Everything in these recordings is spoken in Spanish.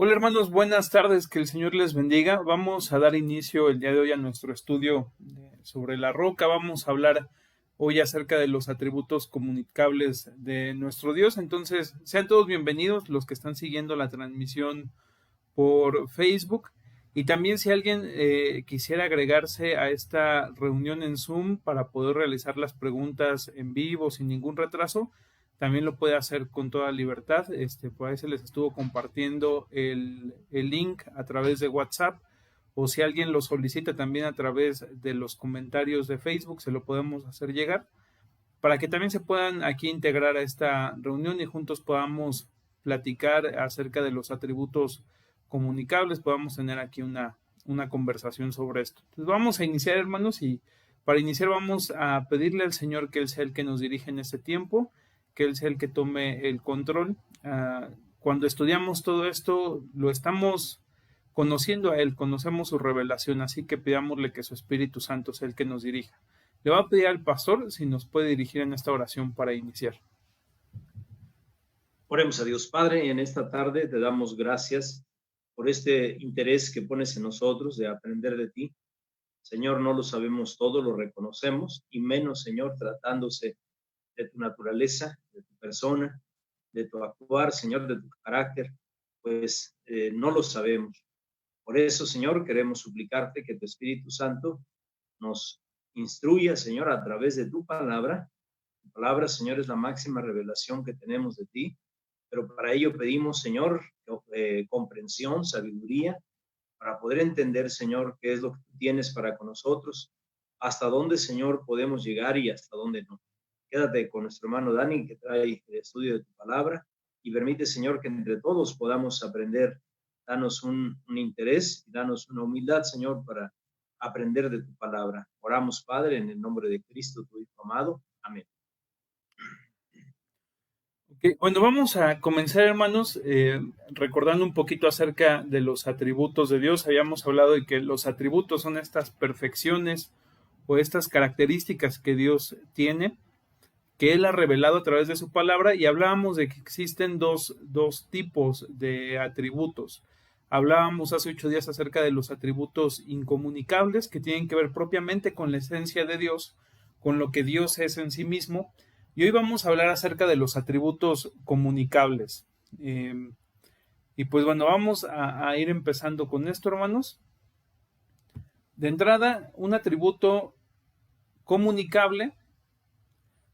Hola hermanos, buenas tardes, que el Señor les bendiga. Vamos a dar inicio el día de hoy a nuestro estudio sobre la roca. Vamos a hablar hoy acerca de los atributos comunicables de nuestro Dios. Entonces, sean todos bienvenidos los que están siguiendo la transmisión por Facebook. Y también si alguien quisiera agregarse a esta reunión en Zoom para poder realizar las preguntas en vivo sin ningún retraso, también lo puede hacer con toda libertad. Por ahí se les estuvo compartiendo el link a través de WhatsApp, o si alguien lo solicita también a través de los comentarios de Facebook, se lo podemos hacer llegar para que también se puedan aquí integrar a esta reunión y juntos podamos platicar acerca de los atributos comunicables, podamos tener aquí una conversación sobre esto. Entonces vamos a iniciar, hermanos, y para iniciar vamos a pedirle al Señor que Él sea el que nos dirija en este tiempo, que Él sea el que tome el control. Cuando estudiamos todo esto, lo estamos conociendo a Él, conocemos su revelación, así que pidámosle que su Espíritu Santo sea el que nos dirija. Le va a pedir al pastor si nos puede dirigir en esta oración para iniciar. Oremos a Dios Padre, y en esta tarde te damos gracias por este interés que pones en nosotros de aprender de ti. Señor, no lo sabemos todo, lo reconocemos, y menos, Señor, tratándose de tu naturaleza, de tu persona, de tu actuar, Señor, de tu carácter, pues no lo sabemos. Por eso, Señor, queremos suplicarte que tu Espíritu Santo nos instruya, Señor, a través de tu palabra. Tu palabra, Señor, es la máxima revelación que tenemos de ti, pero para ello pedimos, Señor, comprensión, sabiduría, para poder entender, Señor, qué es lo que tú tienes para con nosotros, hasta dónde, Señor, podemos llegar y hasta dónde no. Quédate con nuestro hermano Dani, que trae el estudio de tu palabra, y permite, Señor, que entre todos podamos aprender. Danos un interés y danos una humildad, Señor, para aprender de tu palabra. Oramos, Padre, en el nombre de Cristo, tu Hijo amado. Amén. Okay. Bueno, vamos a comenzar, hermanos, recordando un poquito acerca de los atributos de Dios. Habíamos hablado de que los atributos son estas perfecciones o estas características que Dios tiene, que Él ha revelado a través de su palabra, y hablábamos de que existen dos tipos de atributos. Hablábamos hace 8 días acerca de los atributos incomunicables, que tienen que ver propiamente con la esencia de Dios, con lo que Dios es en sí mismo, y hoy vamos a hablar acerca de los atributos comunicables. Y pues bueno, vamos a ir empezando con esto, hermanos. De entrada, un atributo comunicable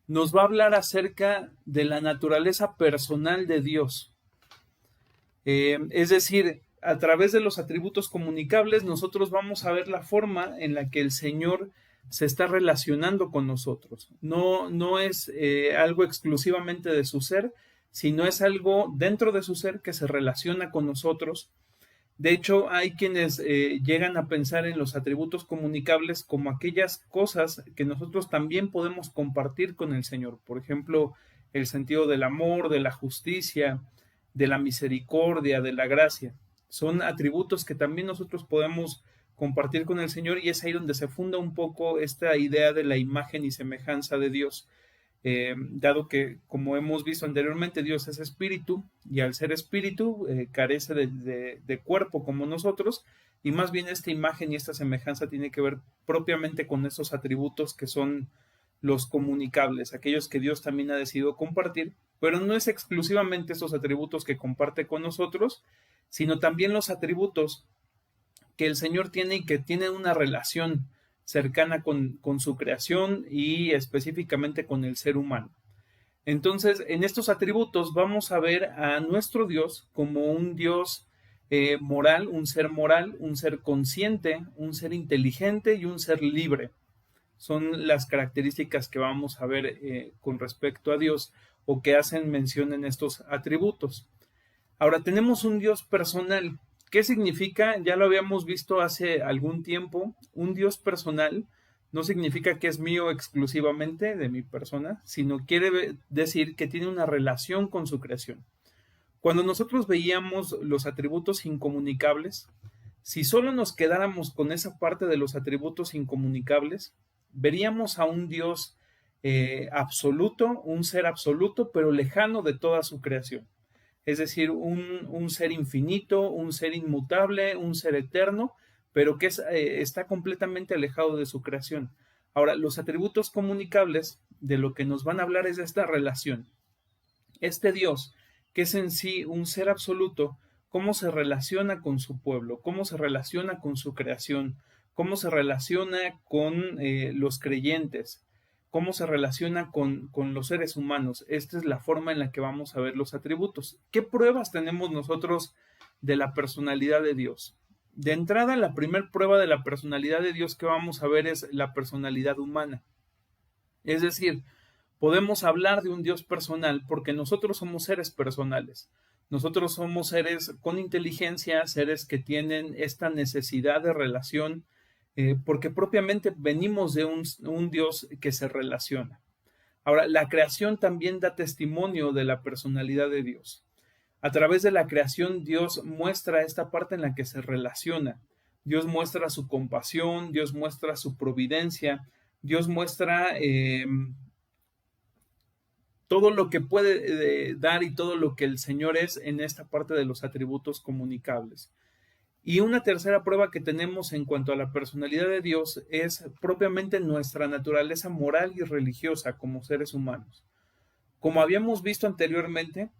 nos va a hablar acerca de la naturaleza personal de Dios. Es decir, a través de los atributos comunicables nosotros vamos a ver la forma en la que el Señor se está relacionando con nosotros. No es algo exclusivamente de su ser, sino es algo dentro de su ser que se relaciona con nosotros. De hecho, hay quienes llegan a pensar en los atributos comunicables como aquellas cosas que nosotros también podemos compartir con el Señor. Por ejemplo, el sentido del amor, de la justicia, de la misericordia, de la gracia. Son atributos que también nosotros podemos compartir con el Señor, y es ahí donde se funda un poco esta idea de la imagen y semejanza de Dios. Dado que, como hemos visto anteriormente, Dios es espíritu, y al ser espíritu carece de cuerpo como nosotros, y más bien esta imagen y esta semejanza tiene que ver propiamente con esos atributos que son los comunicables, aquellos que Dios también ha decidido compartir, pero no es exclusivamente esos atributos que comparte con nosotros, sino también los atributos que el Señor tiene y que tienen una relación cercana con su creación y específicamente con el ser humano. Entonces, en estos atributos vamos a ver a nuestro Dios como un Dios moral, un ser consciente, un ser inteligente y un ser libre. Son las características que vamos a ver con respecto a Dios, o que hacen mención en estos atributos. Ahora, tenemos un Dios personal. ¿Qué significa? Ya lo habíamos visto hace algún tiempo. Un Dios personal no significa que es mío exclusivamente, de mi persona, sino quiere decir que tiene una relación con su creación. Cuando nosotros veíamos los atributos incomunicables, si solo nos quedáramos con esa parte de los atributos incomunicables, veríamos a un Dios absoluto, un ser absoluto, pero lejano de toda su creación. es decir, un ser infinito, un ser inmutable, un ser eterno, pero que está completamente alejado de su creación. Ahora, los atributos comunicables de lo que nos van a hablar es de esta relación. Este Dios, que es en sí un ser absoluto, cómo se relaciona con su pueblo, cómo se relaciona con su creación, cómo se relaciona con los creyentes, cómo se relaciona con los seres humanos. Esta es la forma en la que vamos a ver los atributos. ¿Qué pruebas tenemos nosotros de la personalidad de Dios? De entrada, la primera prueba de la personalidad de Dios que vamos a ver es la personalidad humana. Es decir, podemos hablar de un Dios personal porque nosotros somos seres personales. Nosotros somos seres con inteligencia, seres que tienen esta necesidad de relación, porque propiamente venimos de un Dios que se relaciona. Ahora, la creación también da testimonio de la personalidad de Dios. A través de la creación, Dios muestra esta parte en la que se relaciona. Dios muestra su compasión, Dios muestra su providencia, Dios muestra todo lo que puede dar y todo lo que el Señor es en esta parte de los atributos comunicables. Y una tercera prueba que tenemos en cuanto a la personalidad de Dios es propiamente nuestra naturaleza moral y religiosa como seres humanos. Como habíamos visto anteriormente,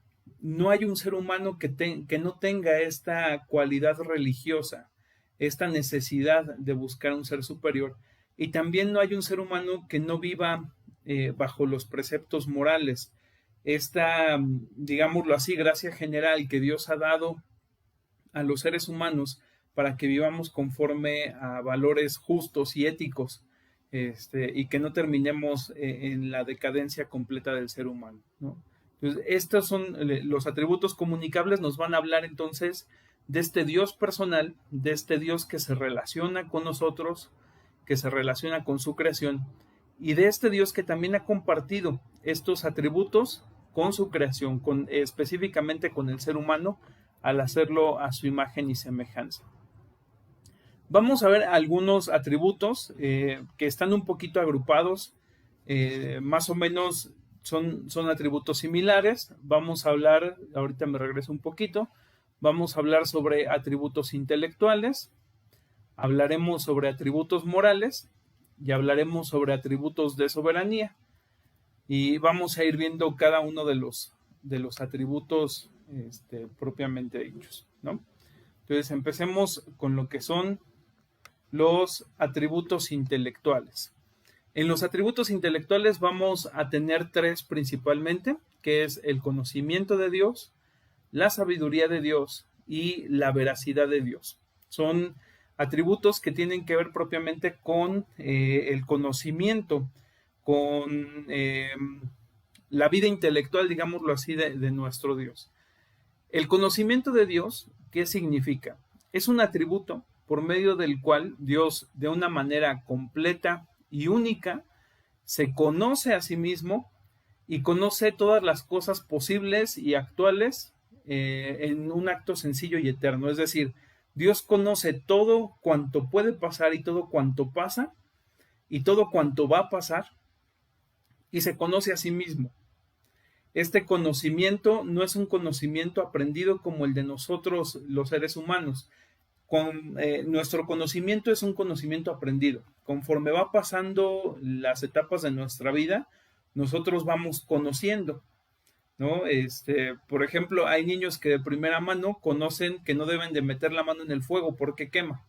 no hay un ser humano que no tenga esta cualidad religiosa, esta necesidad de buscar un ser superior. Y también no hay un ser humano que no viva bajo los preceptos morales. Esta, digámoslo así, gracia general que Dios ha dado a los seres humanos para que vivamos conforme a valores justos y éticos, y que no terminemos en la decadencia completa del ser humano, ¿no? Entonces, estos son los atributos comunicables, nos van a hablar entonces de este Dios personal, de este Dios que se relaciona con nosotros, que se relaciona con su creación, y de este Dios que también ha compartido estos atributos con su creación, específicamente con el ser humano, al hacerlo a su imagen y semejanza. Vamos a ver algunos atributos que están un poquito agrupados, más o menos son atributos similares. Vamos a hablar, ahorita me regreso un poquito, vamos a hablar sobre atributos intelectuales, hablaremos sobre atributos morales y hablaremos sobre atributos de soberanía. Y vamos a ir viendo cada uno de los atributos propiamente dichos, ¿no? Entonces empecemos con lo que son los atributos intelectuales. En los atributos intelectuales vamos a tener tres principalmente, que es el conocimiento de Dios, la sabiduría de Dios y la veracidad de Dios. Son atributos que tienen que ver propiamente con el conocimiento, con la vida intelectual, digámoslo así, de nuestro Dios. El conocimiento de Dios, ¿qué significa? Es un atributo por medio del cual Dios, de una manera completa y única, se conoce a sí mismo y conoce todas las cosas posibles y actuales en un acto sencillo y eterno. Es decir, Dios conoce todo cuanto puede pasar y todo cuanto pasa y todo cuanto va a pasar, y se conoce a sí mismo. Este conocimiento no es un conocimiento aprendido como el de nosotros los seres humanos. Nuestro conocimiento es un conocimiento aprendido. Conforme va pasando las etapas de nuestra vida, nosotros vamos conociendo, ¿no? Por ejemplo, hay niños que de primera mano conocen que no deben de meter la mano en el fuego porque quema,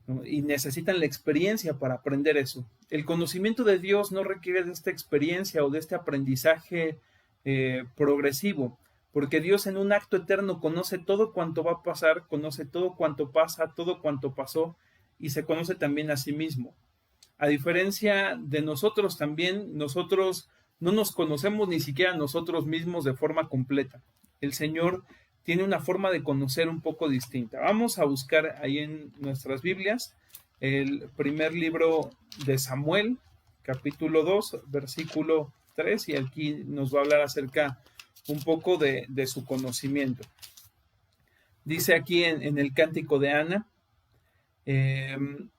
¿no? Y necesitan la experiencia para aprender eso. El conocimiento de Dios no requiere de esta experiencia o de este aprendizaje progresivo, porque Dios en un acto eterno conoce todo cuanto va a pasar, conoce todo cuanto pasa, todo cuanto pasó, y se conoce también a sí mismo. A diferencia de nosotros también, nosotros no nos conocemos ni siquiera nosotros mismos de forma completa. El Señor tiene una forma de conocer un poco distinta. Vamos a buscar ahí en nuestras Biblias el primer libro de Samuel, capítulo 2, versículo 3, y aquí nos va a hablar acerca un poco de su conocimiento. Dice aquí en el cántico de Ana,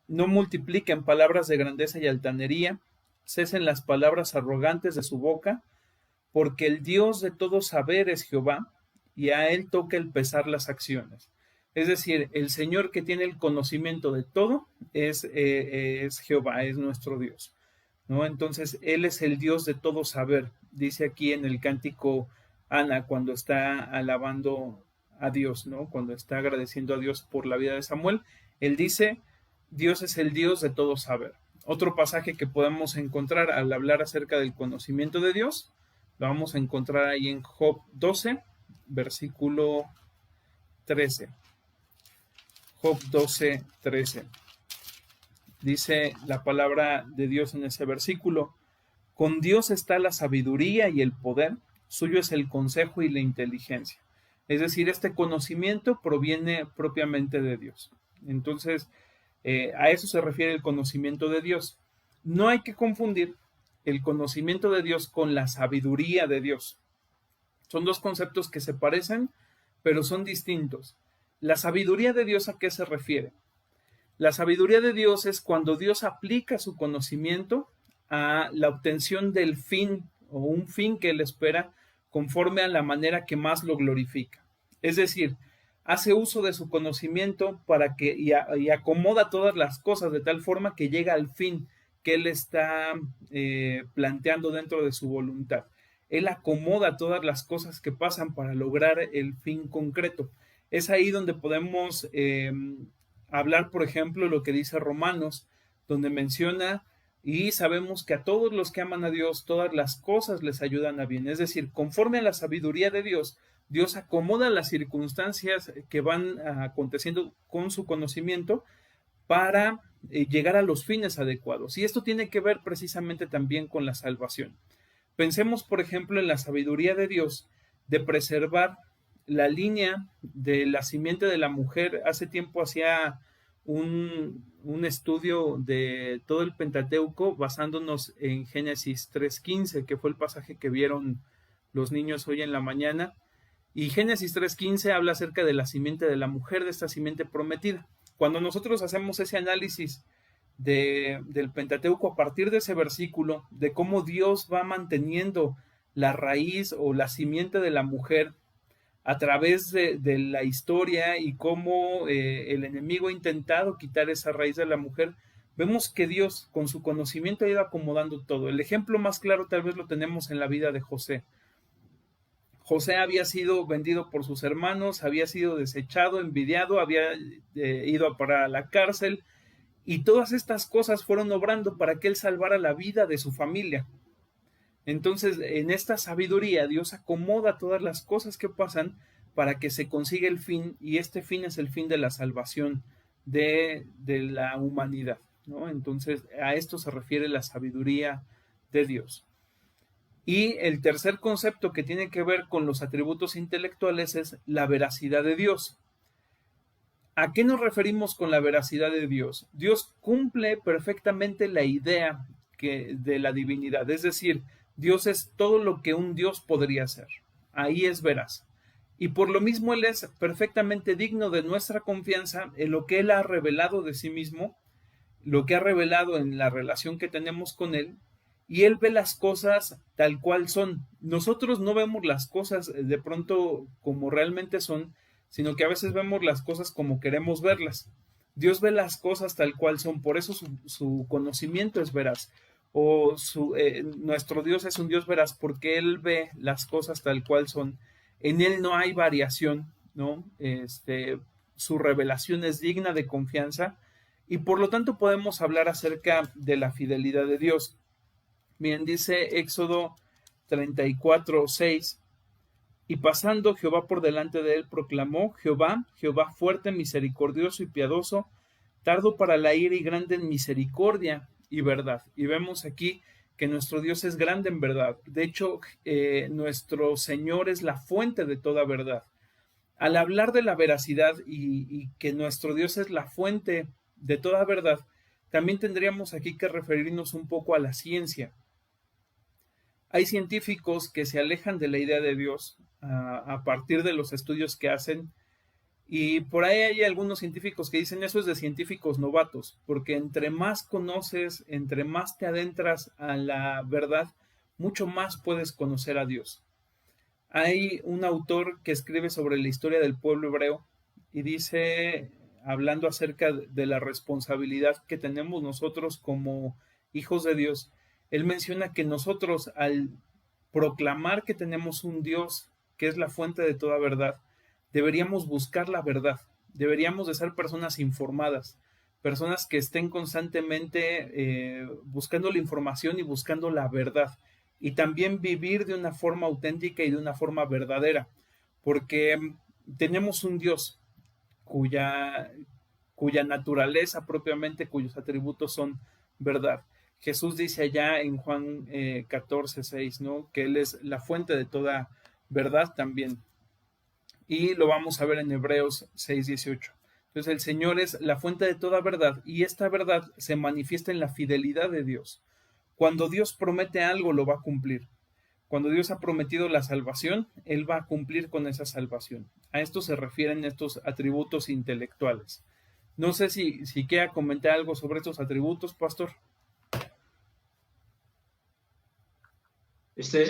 no multipliquen palabras de grandeza y altanería, cesen las palabras arrogantes de su boca, porque el Dios de todo saber es Jehová, y a Él toca el pesar las acciones. Es decir, el Señor que tiene el conocimiento de todo es Jehová, es nuestro Dios, ¿no? Entonces, Él es el Dios de todo saber. Dice aquí en el cántico Ana, cuando está alabando a Dios, ¿no? Cuando está agradeciendo a Dios por la vida de Samuel, Él dice, Dios es el Dios de todo saber. Otro pasaje que podemos encontrar al hablar acerca del conocimiento de Dios, lo vamos a encontrar ahí en Job 12, versículo 13. Job 12, 13. Dice la palabra de Dios en ese versículo, con Dios está la sabiduría y el poder, suyo es el consejo y la inteligencia. Es decir, este conocimiento proviene propiamente de Dios. Entonces, a eso se refiere el conocimiento de Dios. No hay que confundir el conocimiento de Dios con la sabiduría de Dios. Son dos conceptos que se parecen, pero son distintos. La sabiduría de Dios, ¿a qué se refiere? La sabiduría de Dios es cuando Dios aplica su conocimiento a la obtención del fin o un fin que Él espera conforme a la manera que más lo glorifica. Es decir, hace uso de su conocimiento para que y acomoda todas las cosas de tal forma que llega al fin que Él está planteando dentro de su voluntad. Él acomoda todas las cosas que pasan para lograr el fin concreto. Es ahí donde podemos hablar, por ejemplo, lo que dice Romanos, donde menciona, y sabemos que a todos los que aman a Dios, todas las cosas les ayudan a bien. Es decir, conforme a la sabiduría de Dios, Dios acomoda las circunstancias que van aconteciendo con su conocimiento para llegar a los fines adecuados. Y esto tiene que ver precisamente también con la salvación. Pensemos, por ejemplo, en la sabiduría de Dios de preservar la línea de la simiente de la mujer. Hace tiempo hacía un estudio de todo el Pentateuco basándonos en Génesis 3:15, que fue el pasaje que vieron los niños hoy en la mañana. Y Génesis 3:15 habla acerca de la simiente de la mujer, de esta simiente prometida. Cuando nosotros hacemos ese análisis del Pentateuco a partir de ese versículo, de cómo Dios va manteniendo la raíz o la simiente de la mujer a través de la historia y cómo el enemigo ha intentado quitar esa raíz de la mujer, vemos que Dios con su conocimiento ha ido acomodando todo. El ejemplo más claro tal vez lo tenemos en la vida de José. José había sido vendido por sus hermanos, había sido desechado, envidiado, había ido a parar a la cárcel, y todas estas cosas fueron obrando para que él salvara la vida de su familia. Entonces, en esta sabiduría, Dios acomoda todas las cosas que pasan para que se consiga el fin, y este fin es el fin de la salvación de la humanidad, ¿no? Entonces, a esto se refiere la sabiduría de Dios. Y el tercer concepto que tiene que ver con los atributos intelectuales es la veracidad de Dios. ¿A qué nos referimos con la veracidad de Dios? Dios cumple perfectamente la idea de la divinidad, es decir, Dios es todo lo que un Dios podría ser. Ahí es veraz. Y por lo mismo Él es perfectamente digno de nuestra confianza en lo que Él ha revelado de sí mismo, lo que ha revelado en la relación que tenemos con Él, y Él ve las cosas tal cual son. Nosotros no vemos las cosas de pronto como realmente son, sino que a veces vemos las cosas como queremos verlas. Dios ve las cosas tal cual son, por eso su conocimiento es veraz. O nuestro Dios es un Dios veraz porque Él ve las cosas tal cual son. En Él no hay variación, ¿no? Su revelación es digna de confianza, y por lo tanto podemos hablar acerca de la fidelidad de Dios. Bien, dice Éxodo 34:6, y pasando Jehová por delante de él, proclamó: Jehová, Jehová fuerte, misericordioso y piadoso, tardo para la ira y grande en misericordia y verdad. Y vemos aquí que nuestro Dios es grande en verdad. De hecho, nuestro Señor es la fuente de toda verdad. Al hablar de la veracidad y que nuestro Dios es la fuente de toda verdad, también tendríamos aquí que referirnos un poco a la ciencia. Hay científicos que se alejan de la idea de Dios a partir de los estudios que hacen, y por ahí hay algunos científicos que dicen eso es de científicos novatos, porque entre más conoces, entre más te adentras a la verdad, mucho más puedes conocer a Dios. Hay un autor que escribe sobre la historia del pueblo hebreo y dice, hablando acerca de la responsabilidad que tenemos nosotros como hijos de Dios, él menciona que nosotros al proclamar que tenemos un Dios que es la fuente de toda verdad, deberíamos buscar la verdad, deberíamos de ser personas informadas, personas que estén constantemente buscando la información y buscando la verdad, y también vivir de una forma auténtica y de una forma verdadera, porque tenemos un Dios cuya naturaleza propiamente, cuyos atributos son verdad. Jesús dice allá en Juan 14:6, ¿no? Que Él es la fuente de toda verdad también. Y lo vamos a ver en Hebreos 6:18. Entonces el Señor es la fuente de toda verdad y esta verdad se manifiesta en la fidelidad de Dios. Cuando Dios promete algo, lo va a cumplir. Cuando Dios ha prometido la salvación, Él va a cumplir con esa salvación. A esto se refieren estos atributos intelectuales. No sé si quiera comentar algo sobre estos atributos, pastor.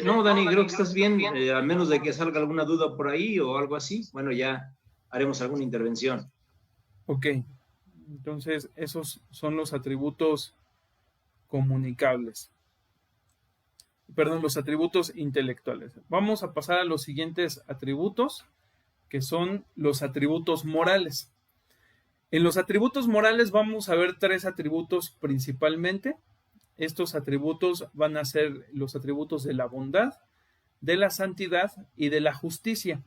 No, Dani, creo que estás bien, a menos de que salga alguna duda por ahí o algo así. Bueno, ya haremos alguna intervención. Ok, entonces esos son los atributos comunicables. Perdón, los atributos intelectuales. Vamos a pasar a los siguientes atributos, que son los atributos morales. En los atributos morales vamos a ver 3 atributos principalmente. Estos atributos van a ser los atributos de la bondad, de la santidad y de la justicia.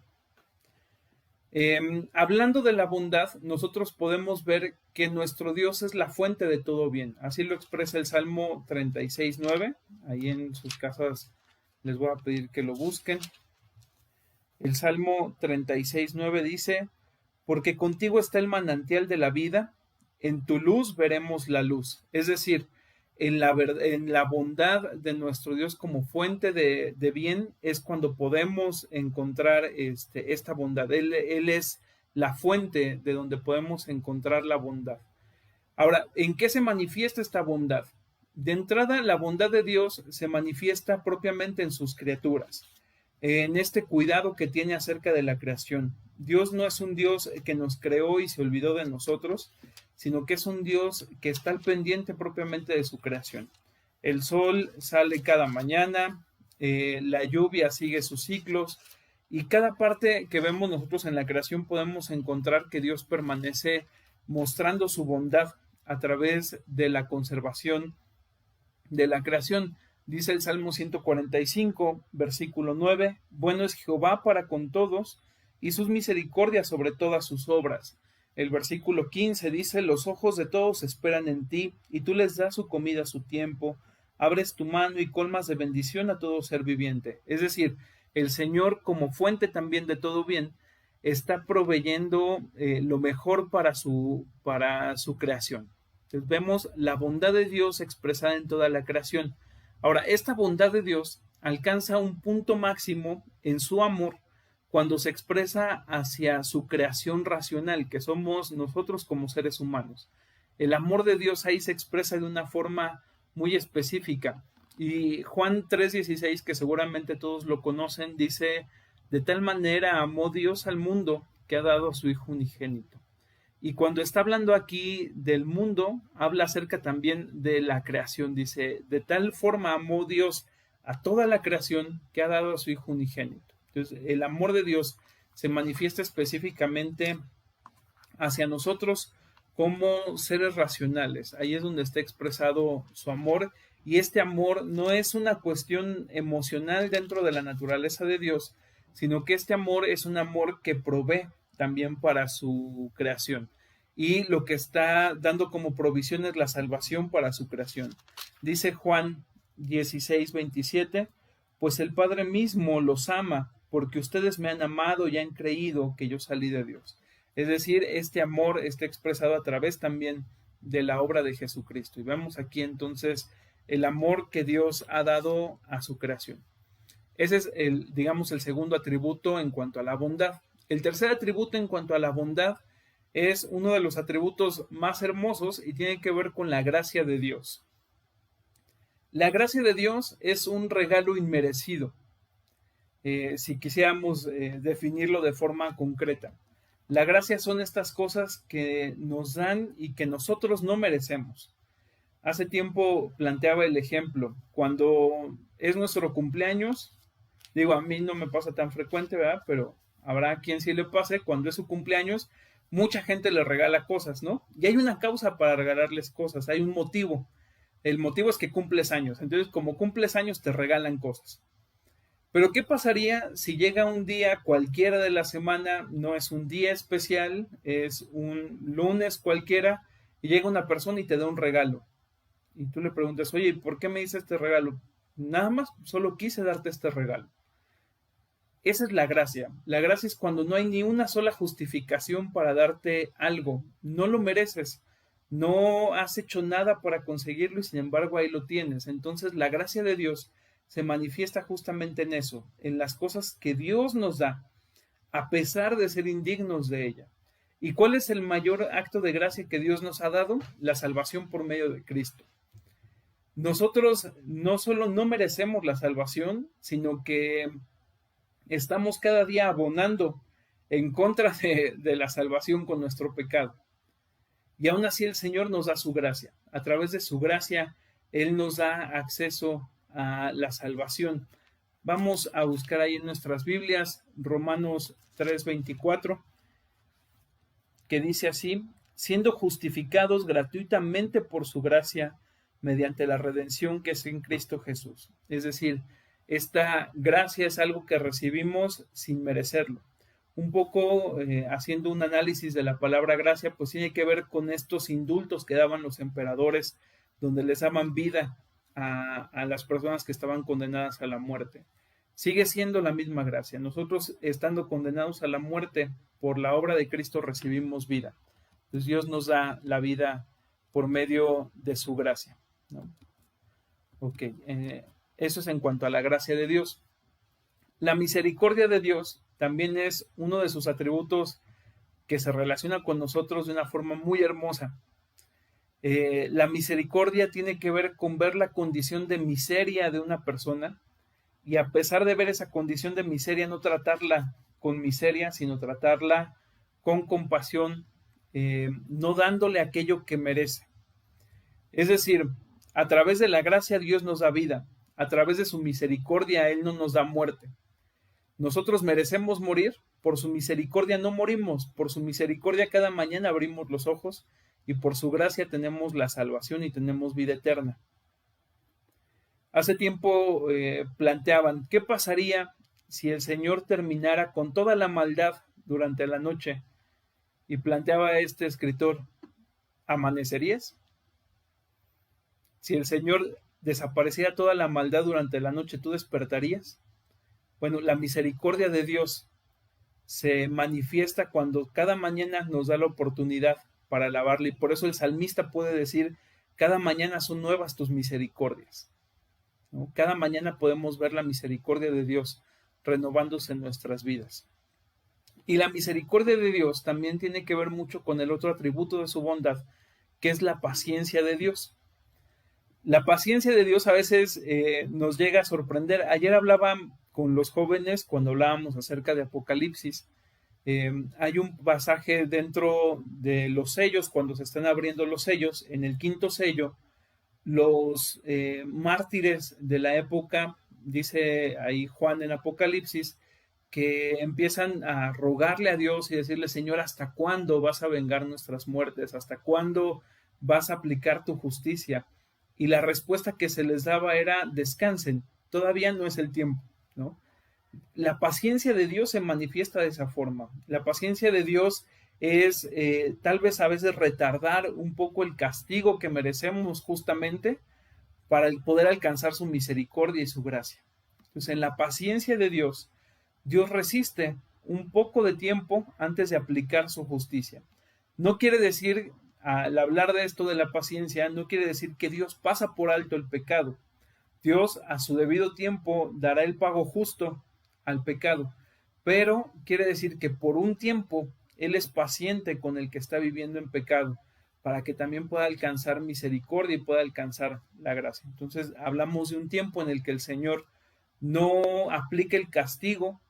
Hablando de la bondad, nosotros podemos ver que nuestro Dios es la fuente de todo bien. Así lo expresa el Salmo 36:9. Ahí en sus casas les voy a pedir que lo busquen. El Salmo 36:9 dice: porque contigo está el manantial de la vida, en tu luz veremos la luz. Es decir, en la bondad de nuestro Dios como fuente de bien es cuando podemos encontrar esta bondad. Él es la fuente de donde podemos encontrar la bondad. Ahora, ¿en qué se manifiesta esta bondad? De entrada, la bondad de Dios se manifiesta propiamente en sus criaturas, en este cuidado que tiene acerca de la creación. Dios no es un Dios que nos creó y se olvidó de nosotros, sino que es un Dios que está al pendiente propiamente de su creación. El sol sale cada mañana, la lluvia sigue sus ciclos, y cada parte que vemos nosotros en la creación podemos encontrar que Dios permanece mostrando su bondad a través de la conservación de la creación. Dice el Salmo 145, versículo 9, bueno es Jehová para con todos, y sus misericordias sobre todas sus obras. El versículo 15 dice, los ojos de todos esperan en ti, y tú les das su comida a su tiempo, abres tu mano y colmas de bendición a todo ser viviente. Es decir, el Señor, como fuente también de todo bien, está proveyendo lo mejor para su creación. Entonces vemos la bondad de Dios expresada en toda la creación. Ahora, esta bondad de Dios alcanza un punto máximo en su amor cuando se expresa hacia su creación racional, que somos nosotros como seres humanos. El amor de Dios ahí se expresa de una forma muy específica. Y Juan 3:16, que seguramente todos lo conocen, dice, de tal manera amó Dios al mundo que ha dado a su Hijo unigénito. Y cuando está hablando aquí del mundo, habla acerca también de la creación. Dice, de tal forma amó Dios a toda la creación que ha dado a su Hijo unigénito. Entonces, el amor de Dios se manifiesta específicamente hacia nosotros como seres racionales. Ahí es donde está expresado su amor. Y este amor no es una cuestión emocional dentro de la naturaleza de Dios, sino que este amor es un amor que provee también para su creación. Y lo que está dando como provisión es la salvación para su creación. Dice Juan 16:27, pues el Padre mismo los ama, porque ustedes me han amado y han creído que yo salí de Dios. Es decir, este amor está expresado a través también de la obra de Jesucristo. Y vemos aquí entonces el amor que Dios ha dado a su creación. Ese es el segundo atributo en cuanto a la bondad. El tercer atributo en cuanto a la bondad es uno de los atributos más hermosos y tiene que ver con la gracia de Dios. La gracia de Dios es un regalo inmerecido. si quisiéramos definirlo de forma concreta. La gracia son estas cosas que nos dan y que nosotros no merecemos. Hace tiempo planteaba el ejemplo, cuando es nuestro cumpleaños, digo, a mí no me pasa tan frecuente, ¿verdad? Pero habrá quien sí le pase, cuando es su cumpleaños, mucha gente le regala cosas, ¿no? Y hay una causa para regalarles cosas, hay un motivo. El motivo es que cumples años, entonces como cumples años te regalan cosas. Pero ¿qué pasaría si llega un día cualquiera de la semana, no es un día especial, es un lunes cualquiera, y llega una persona y te da un regalo? Y tú le preguntas, oye, ¿por qué me dice este regalo? Nada más, solo quise darte este regalo. Esa es la gracia. La gracia es cuando no hay ni una sola justificación para darte algo. No lo mereces. No has hecho nada para conseguirlo y sin embargo ahí lo tienes. Entonces la gracia de Dios se manifiesta justamente en eso, en las cosas que Dios nos da, a pesar de ser indignos de ella. ¿Y cuál es el mayor acto de gracia que Dios nos ha dado? La salvación por medio de Cristo. Nosotros no solo no merecemos la salvación, sino que estamos cada día abonando en contra de la salvación con nuestro pecado. Y aún así el Señor nos da su gracia. A través de su gracia, Él nos da acceso a la salvación. Vamos a buscar ahí en nuestras Biblias Romanos 3:24, que dice así: siendo justificados gratuitamente por su gracia mediante la redención que es en Cristo Jesús. Es decir, esta gracia es algo que recibimos sin merecerlo. Un poco haciendo un análisis de la palabra gracia, pues tiene que ver con estos indultos que daban los emperadores, donde les daban vida a las personas que estaban condenadas a la muerte. Sigue siendo la misma gracia. Nosotros, estando condenados a la muerte, por la obra de Cristo recibimos vida. Entonces Dios nos da la vida por medio de su gracia, ¿no? Ok, eso es en cuanto a la gracia de Dios. La misericordia de Dios también es uno de sus atributos que se relaciona con nosotros de una forma muy hermosa. La misericordia tiene que ver con ver la condición de miseria de una persona y, a pesar de ver esa condición de miseria, no tratarla con miseria, sino tratarla con compasión, no dándole aquello que merece. Es decir, a través de la gracia Dios nos da vida, a través de su misericordia Él no nos da muerte. Nosotros merecemos morir, por su misericordia no morimos, por su misericordia cada mañana abrimos los ojos y por su gracia tenemos la salvación y tenemos vida eterna. Hace tiempo planteaban, ¿qué pasaría si el Señor terminara con toda la maldad durante la noche? Y planteaba este escritor, ¿amanecerías? Si el Señor desapareciera toda la maldad durante la noche, ¿tú despertarías? Bueno, la misericordia de Dios se manifiesta cuando cada mañana nos da la oportunidad para alabarle, y por eso el salmista puede decir, cada mañana son nuevas tus misericordias, ¿no? Cada mañana podemos ver la misericordia de Dios renovándose en nuestras vidas. Y la misericordia de Dios también tiene que ver mucho con el otro atributo de su bondad, que es la paciencia de Dios. La paciencia de Dios a veces nos llega a sorprender. Ayer hablaba con los jóvenes cuando hablábamos acerca de Apocalipsis. Hay un pasaje dentro de los sellos, cuando se están abriendo los sellos, en el quinto sello, los mártires de la época, dice ahí Juan en Apocalipsis, que empiezan a rogarle a Dios y decirle, Señor, ¿hasta cuándo vas a vengar nuestras muertes? ¿Hasta cuándo vas a aplicar tu justicia? Y la respuesta que se les daba era, descansen, todavía no es el tiempo, ¿no? La paciencia de Dios se manifiesta de esa forma. La paciencia de Dios es tal vez a veces retardar un poco el castigo que merecemos justamente para poder alcanzar su misericordia y su gracia. Entonces, en la paciencia de Dios, Dios resiste un poco de tiempo antes de aplicar su justicia. No quiere decir, al hablar de esto de la paciencia, no quiere decir que Dios pasa por alto el pecado. Dios a su debido tiempo dará el pago justo al pecado, pero quiere decir que por un tiempo Él es paciente con el que está viviendo en pecado, para que también pueda alcanzar misericordia y pueda alcanzar la gracia. Entonces hablamos de un tiempo en el que el Señor no aplica el castigo,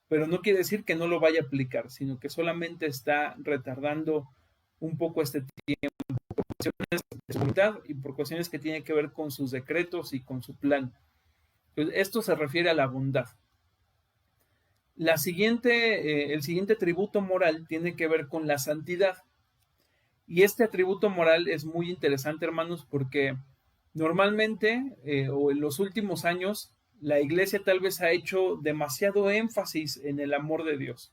pero no quiere decir que no lo vaya a aplicar, sino que solamente está retardando un poco este tiempo por cuestiones de su voluntad y por cuestiones que tienen que ver con sus decretos y con su plan. Entonces, esto se refiere a la bondad. El siguiente atributo moral tiene que ver con la santidad. Y este atributo moral es muy interesante, hermanos, porque normalmente o en los últimos años la iglesia tal vez ha hecho demasiado énfasis en el amor de Dios.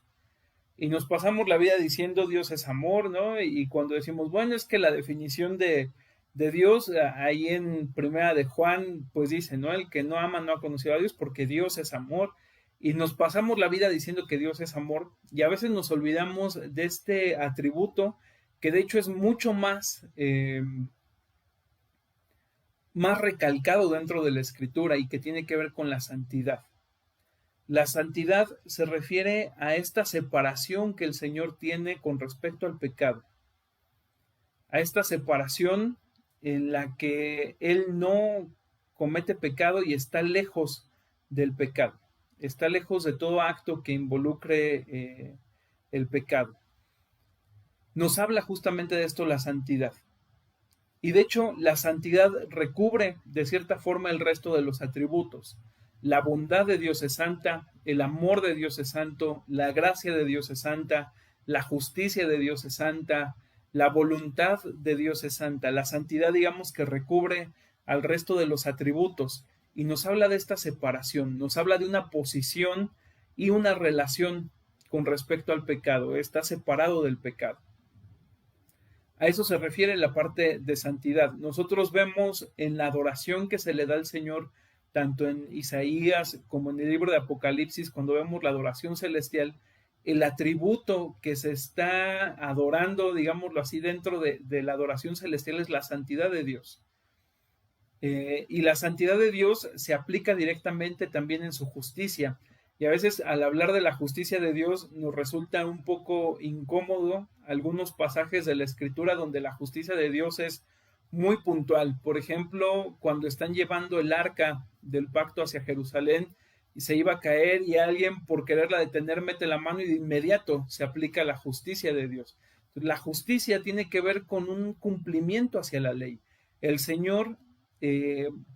Y nos pasamos la vida diciendo Dios es amor, ¿no? Y cuando decimos, bueno, es que la definición de Dios ahí en Primera de Juan, pues dice, ¿no? El que no ama no ha conocido a Dios porque Dios es amor. Y nos pasamos la vida diciendo que Dios es amor y a veces nos olvidamos de este atributo que de hecho es mucho más recalcado dentro de la escritura y que tiene que ver con la santidad. La santidad se refiere a esta separación que el Señor tiene con respecto al pecado, a esta separación en la que Él no comete pecado y está lejos del pecado, está lejos de todo acto que involucre el pecado. Nos habla justamente de esto la santidad. Y de hecho, la santidad recubre de cierta forma el resto de los atributos. La bondad de Dios es santa, el amor de Dios es santo, la gracia de Dios es santa, la justicia de Dios es santa, la voluntad de Dios es santa. La santidad, digamos, que recubre al resto de los atributos y nos habla de esta separación, nos habla de una posición y una relación con respecto al pecado. Está separado del pecado. A eso se refiere la parte de santidad. Nosotros vemos en la adoración que se le da al Señor, tanto en Isaías como en el libro de Apocalipsis, cuando vemos la adoración celestial, el atributo que se está adorando, digámoslo así, dentro de la adoración celestial es la santidad de Dios. Y la santidad de Dios se aplica directamente también en su justicia. Y a veces al hablar de la justicia de Dios nos resulta un poco incómodo algunos pasajes de la Escritura donde la justicia de Dios es muy puntual. Por ejemplo, cuando están llevando el arca del pacto hacia Jerusalén y se iba a caer y alguien por quererla detener mete la mano y de inmediato se aplica la justicia de Dios. Entonces, la justicia tiene que ver con un cumplimiento hacia la ley. El Señor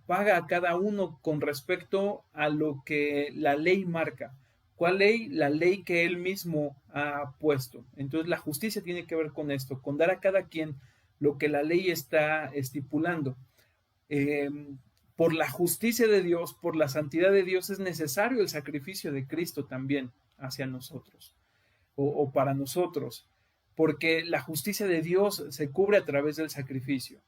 paga a cada uno con respecto a lo que la ley marca. ¿Cuál ley? La ley que él mismo ha puesto. Entonces la justicia tiene que ver con esto, con dar a cada quien lo que la ley está estipulando. Por la justicia de Dios, por la santidad de Dios, es necesario el sacrificio de Cristo también hacia nosotros o para nosotros, porque la justicia de Dios se cubre a través del sacrificio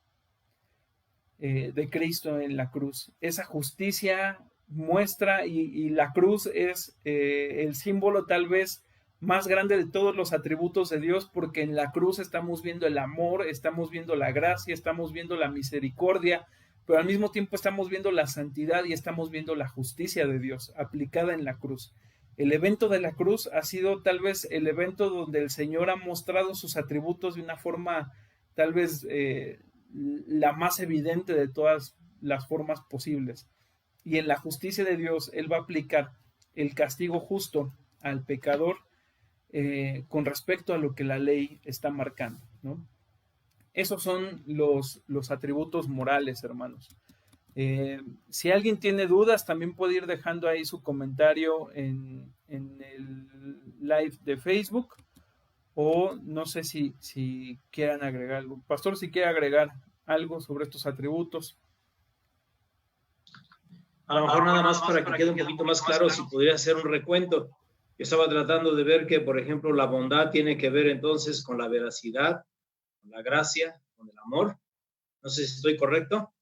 de Cristo en la cruz. Esa justicia muestra y la cruz es el símbolo tal vez más grande de todos los atributos de Dios, porque en la cruz estamos viendo el amor, estamos viendo la gracia, estamos viendo la misericordia, pero al mismo tiempo estamos viendo la santidad y estamos viendo la justicia de Dios aplicada en la cruz. El evento de la cruz ha sido tal vez el evento donde el Señor ha mostrado sus atributos de una forma tal vez la más evidente de todas las formas posibles. Y en la justicia de Dios, Él va a aplicar el castigo justo al pecador con respecto a lo que la ley está marcando, ¿no? Esos son los atributos morales, hermanos. Si alguien tiene dudas, también puede ir dejando ahí su comentario en el live de Facebook. O no sé si quieran agregar algo. Pastor, si quiere agregar algo sobre estos atributos. A lo mejor nada más para que quede un poquito más claro, si podría hacer un recuento. Yo estaba tratando de ver que, por ejemplo, la bondad tiene que ver entonces con la veracidad, con la gracia, con el amor. No sé si estoy correcto.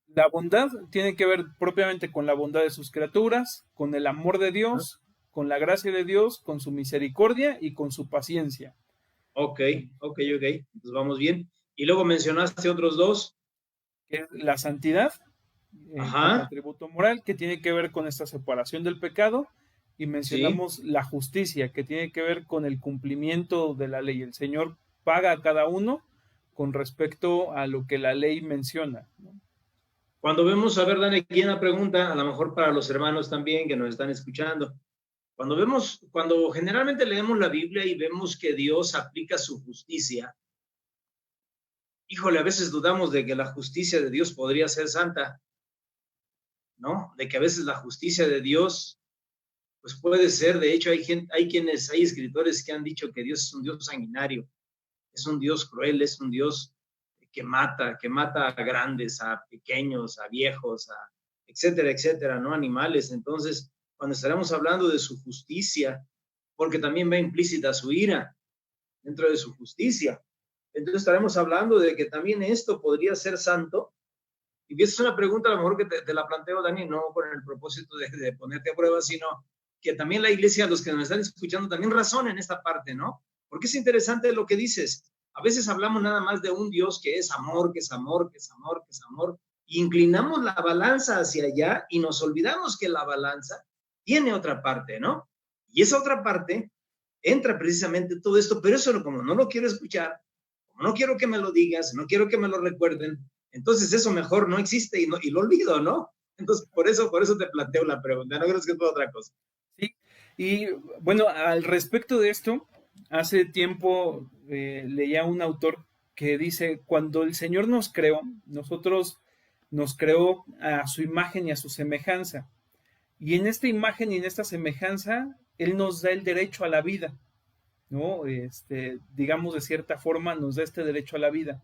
La bondad tiene que ver propiamente con la bondad de sus criaturas, con el amor de Dios, con la gracia de Dios, con su misericordia y con su paciencia. Ok. Entonces vamos bien. Y luego mencionaste otros dos. Que es la santidad, como atributo moral, que tiene que ver con esta separación del pecado. Y mencionamos la justicia, que tiene que ver con el cumplimiento de la ley. El Señor paga a cada uno con respecto a lo que la ley menciona, ¿no? Cuando vemos, a ver, Dani, aquí una pregunta, a lo mejor para los hermanos también que nos están escuchando. Cuando generalmente leemos la Biblia y vemos que Dios aplica su justicia, híjole, a veces dudamos de que la justicia de Dios podría ser santa, ¿no? De que a veces la justicia de Dios, pues puede ser, de hecho, hay escritores que han dicho que Dios es un Dios sanguinario, es un Dios cruel, es un Dios que mata a grandes, a pequeños, a viejos, etcétera, etcétera, ¿no? Animales. Entonces, cuando estaremos hablando de su justicia, porque también va implícita su ira dentro de su justicia. Entonces estaremos hablando de que también esto podría ser santo. Y esa es una pregunta a lo mejor que te la planteo, Dani, no con el propósito de ponerte a prueba, sino que también la iglesia, los que nos están escuchando, también razonen esta parte, ¿no? Porque es interesante lo que dices. A veces hablamos nada más de un Dios que es amor, que es amor, que es amor, que es amor, y inclinamos la balanza hacia allá y nos olvidamos que la balanza tiene otra parte, ¿no? Y esa otra parte entra precisamente todo esto, pero eso como no lo quiero escuchar, como no quiero que me lo digas, no quiero que me lo recuerden, entonces eso mejor no existe y lo olvido, ¿no? Entonces por eso te planteo la pregunta, no creo que es por otra cosa. Sí, y bueno, al respecto de esto, hace tiempo leía un autor que dice, cuando el Señor nos creó, nosotros nos creó a su imagen y a su semejanza. Y en esta imagen y en esta semejanza, Él nos da el derecho a la vida, ¿no? Digamos de cierta forma, nos da este derecho a la vida.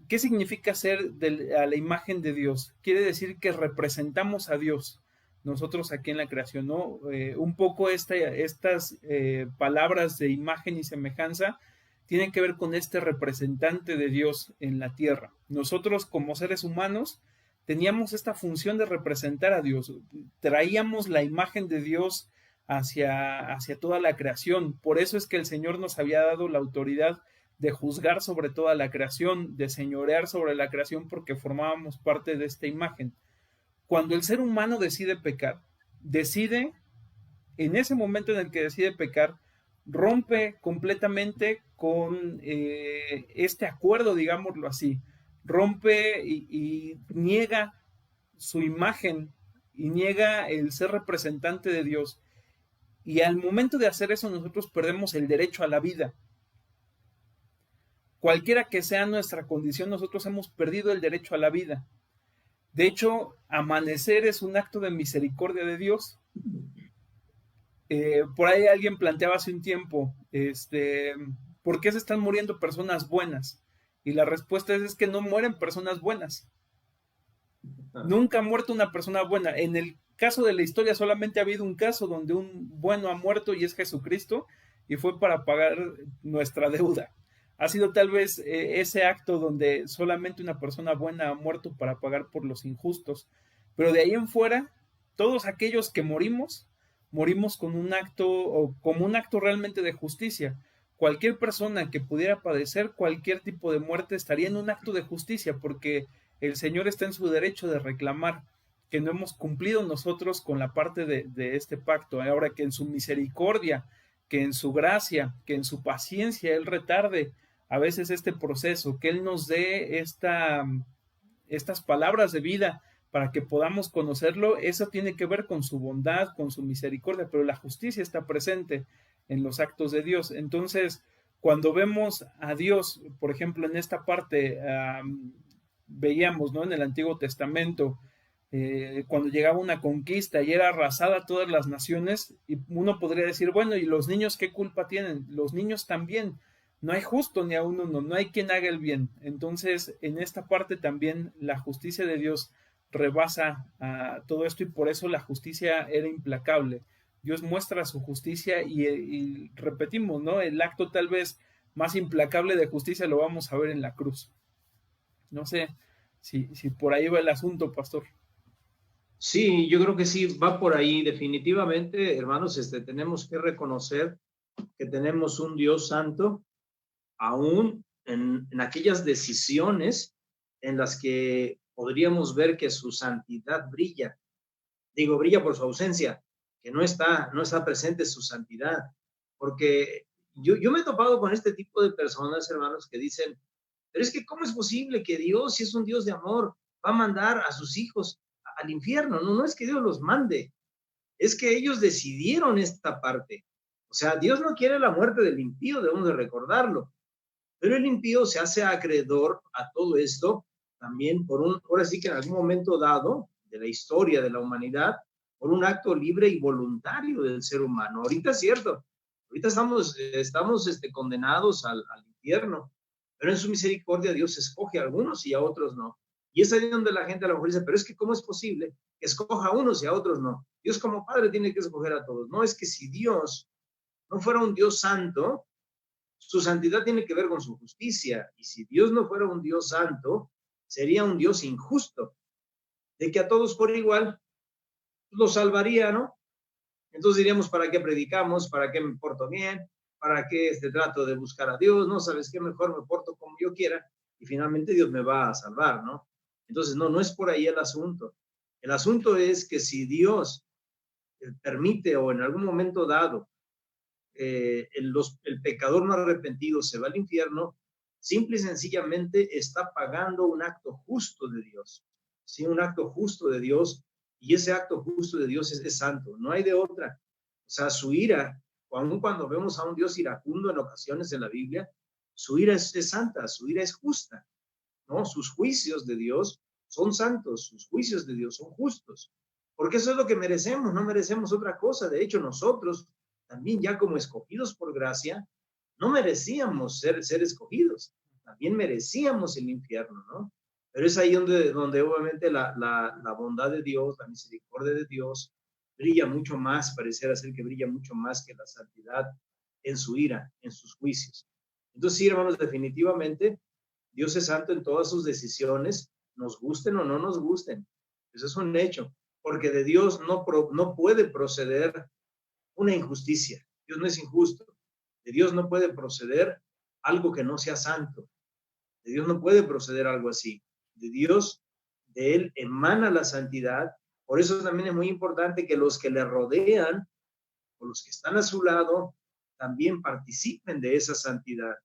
¿Qué significa ser a la imagen de Dios? Quiere decir que representamos a Dios, nosotros aquí en la creación, ¿no? Un poco estas palabras de imagen y semejanza tienen que ver con este representante de Dios en la tierra. Nosotros como seres humanos teníamos esta función de representar a Dios, traíamos la imagen de Dios hacia toda la creación. Por eso es que el Señor nos había dado la autoridad de juzgar sobre toda la creación, de señorear sobre la creación porque formábamos parte de esta imagen. Cuando el ser humano decide pecar, decide, en ese momento en el que decide pecar, rompe completamente con este acuerdo, digámoslo así, rompe y niega su imagen y niega el ser representante de Dios. Y al momento de hacer eso nosotros perdemos el derecho a la vida. Cualquiera que sea nuestra condición, nosotros hemos perdido el derecho a la vida. De hecho, amanecer es un acto de misericordia de Dios. Por ahí alguien planteaba hace un tiempo, ¿por qué se están muriendo personas buenas? Y la respuesta es que no mueren personas buenas. Nunca ha muerto una persona buena. En el caso de la historia solamente ha habido un caso donde un bueno ha muerto y es Jesucristo y fue para pagar nuestra deuda. Ha sido tal vez ese acto donde solamente una persona buena ha muerto para pagar por los injustos. Pero de ahí en fuera, todos aquellos que morimos, morimos con un acto o como un acto realmente de justicia. Cualquier persona que pudiera padecer cualquier tipo de muerte estaría en un acto de justicia porque el Señor está en su derecho de reclamar que no hemos cumplido nosotros con la parte de este pacto. Ahora que en su misericordia, que en su gracia, que en su paciencia Él retarde a veces este proceso, que Él nos dé estas palabras de vida para que podamos conocerlo, eso tiene que ver con su bondad, con su misericordia, pero la justicia está presente en los actos de Dios. Entonces, cuando vemos a Dios, por ejemplo, en esta parte, veíamos, ¿no? En el Antiguo Testamento, cuando llegaba una conquista y era arrasada todas las naciones, y uno podría decir, bueno, ¿y los niños qué culpa tienen? Los niños también. No hay justo ni a uno, no hay quien haga el bien. Entonces, en esta parte también la justicia de Dios rebasa todo esto y por eso la justicia era implacable. Dios muestra su justicia y repetimos, ¿no? El acto tal vez más implacable de justicia lo vamos a ver en la cruz. No sé si por ahí va el asunto, pastor. Sí, yo creo que sí, va por ahí. Definitivamente, hermanos, tenemos que reconocer que tenemos un Dios santo, aún en aquellas decisiones en las que podríamos ver que su santidad brilla. Digo, brilla por su ausencia, que no está presente su santidad. Porque yo me he topado con este tipo de personas, hermanos, que dicen, Pero es que ¿cómo es posible que Dios, si es un Dios de amor, va a mandar a sus hijos al infierno? No, no es que Dios los mande, es que ellos decidieron esta parte. O sea, Dios no quiere la muerte del impío, debemos de recordarlo. Pero el impío se hace acreedor a todo esto también ahora sí que en algún momento dado de la historia de la humanidad, por un acto libre y voluntario del ser humano. Ahorita es cierto, ahorita estamos condenados al infierno, pero en su misericordia Dios escoge a algunos y a otros no. Y es ahí donde la gente a lo mejor dice, pero es que ¿cómo es posible que escoja a unos y a otros no? Dios como Padre tiene que escoger a todos. No, es que si Dios no fuera un Dios santo, su santidad tiene que ver con su justicia. Y si Dios no fuera un Dios santo, sería un Dios injusto, de que a todos por igual los salvaría, ¿no? Entonces diríamos, ¿para qué predicamos? ¿Para qué me porto bien? ¿Para qué trato de buscar a Dios? No, ¿sabes qué? Mejor me porto como yo quiera y finalmente Dios me va a salvar, ¿no? Entonces, no es por ahí el asunto. El asunto es que si Dios permite o en algún momento dado el pecador no arrepentido se va al infierno, simple y sencillamente está pagando un acto justo de Dios, ¿sí? Un acto justo de Dios, y ese acto justo de Dios es santo, no hay de otra. O sea, su ira, aun cuando vemos a un Dios iracundo en ocasiones en la Biblia, su ira es santa, su ira es justa, ¿no? Sus juicios de Dios son santos, sus juicios de Dios son justos, porque eso es lo que merecemos, no merecemos otra cosa. De hecho, nosotros también ya como escogidos por gracia, no merecíamos ser escogidos, también merecíamos el infierno, ¿no? Pero es ahí donde obviamente la bondad de Dios, la misericordia de Dios, brilla mucho más, pareciera ser que brilla mucho más que la santidad en su ira, en sus juicios. Entonces, sí, hermanos, definitivamente, Dios es santo en todas sus decisiones, nos gusten o no nos gusten. Eso es un hecho, porque de Dios no puede proceder una injusticia. Dios no es injusto. De Dios no puede proceder algo que no sea santo. De Dios no puede proceder algo así. De Dios, de Él emana la santidad. Por eso también es muy importante que los que le rodean o los que están a su lado también participen de esa santidad.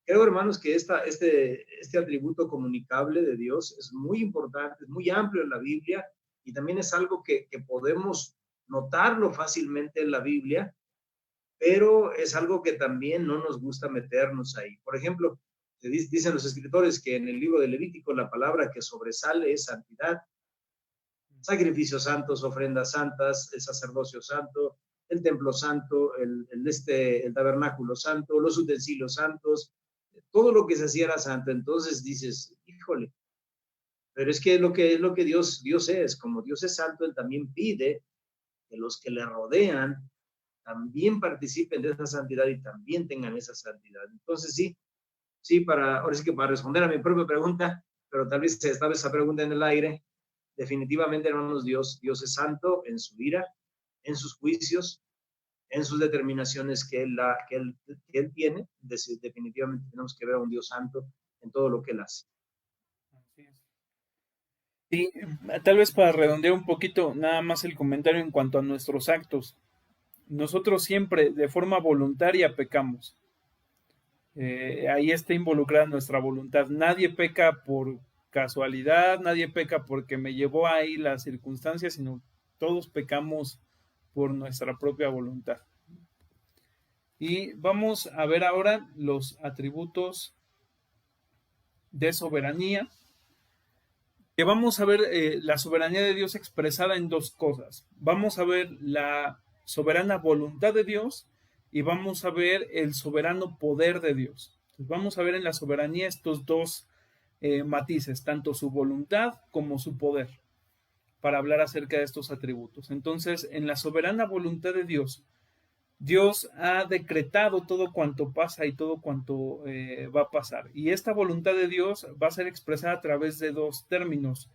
Creo, hermanos, que este atributo comunicable de Dios es muy importante, es muy amplio en la Biblia y también es algo que podemos notarlo fácilmente en la Biblia, pero es algo que también no nos gusta meternos ahí. Por ejemplo, dicen los escritores que en el libro de Levítico la palabra que sobresale es santidad, sacrificios santos, ofrendas santas, el sacerdocio santo, el templo santo, el tabernáculo santo, los utensilios santos, todo lo que se hacía era santo. Entonces dices, híjole, pero es que es lo que Dios es. Como Dios es santo, Él también pide que los que le rodean también participen de esa santidad y también tengan esa santidad. Entonces sí, ahora sí que para responder a mi propia pregunta, pero tal vez estaba esa pregunta en el aire, definitivamente, hermanos, Dios es santo en su ira, en sus juicios, en sus determinaciones que él tiene. Definitivamente tenemos que ver a un Dios santo en todo lo que Él hace. Y tal vez para redondear un poquito nada más el comentario en cuanto a nuestros actos. Nosotros siempre de forma voluntaria pecamos. Ahí está involucrada nuestra voluntad. Nadie peca por casualidad, nadie peca porque me llevó ahí las circunstancias, sino todos pecamos por nuestra propia voluntad. Y vamos a ver ahora los atributos de soberanía, que vamos a ver la soberanía de Dios expresada en dos cosas. Vamos a ver la soberana voluntad de Dios y vamos a ver el soberano poder de Dios. Entonces vamos a ver en la soberanía estos dos matices, tanto su voluntad como su poder, para hablar acerca de estos atributos. Entonces, en la soberana voluntad de Dios, Dios ha decretado todo cuanto pasa y todo cuanto va a pasar. Y esta voluntad de Dios va a ser expresada a través de dos términos.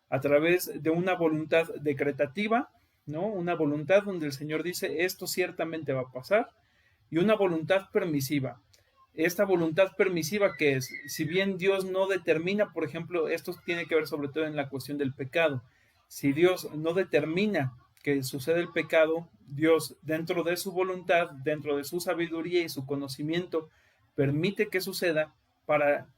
A través de una voluntad decretativa, ¿no? Una voluntad donde el Señor dice, esto ciertamente va a pasar. Y una voluntad permisiva. Esta voluntad permisiva que es, si bien Dios no determina, por ejemplo, esto tiene que ver sobre todo en la cuestión del pecado. Si Dios no determina que sucede el pecado, Dios dentro de su voluntad, dentro de su sabiduría y su conocimiento, permite que suceda para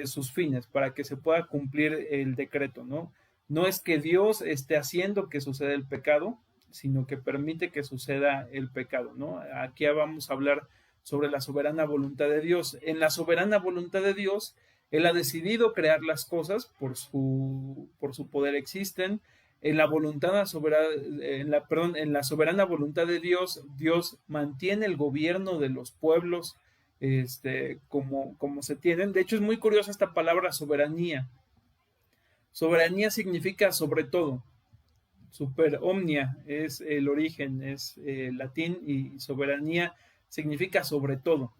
sus fines, para que se pueda cumplir el decreto, ¿no? No es que Dios esté haciendo que suceda el pecado, sino que permite que suceda el pecado, ¿no? Aquí vamos a hablar sobre la soberana voluntad de Dios. En la soberana voluntad de Dios, Él ha decidido crear las cosas por su poder existen. En la voluntad soberana, en la soberana voluntad de Dios, Dios mantiene el gobierno de los pueblos como se tienen. De hecho, es muy curiosa esta palabra soberanía. Soberanía significa sobre todo. Super omnia es el origen, es latín, y soberanía significa sobre todo.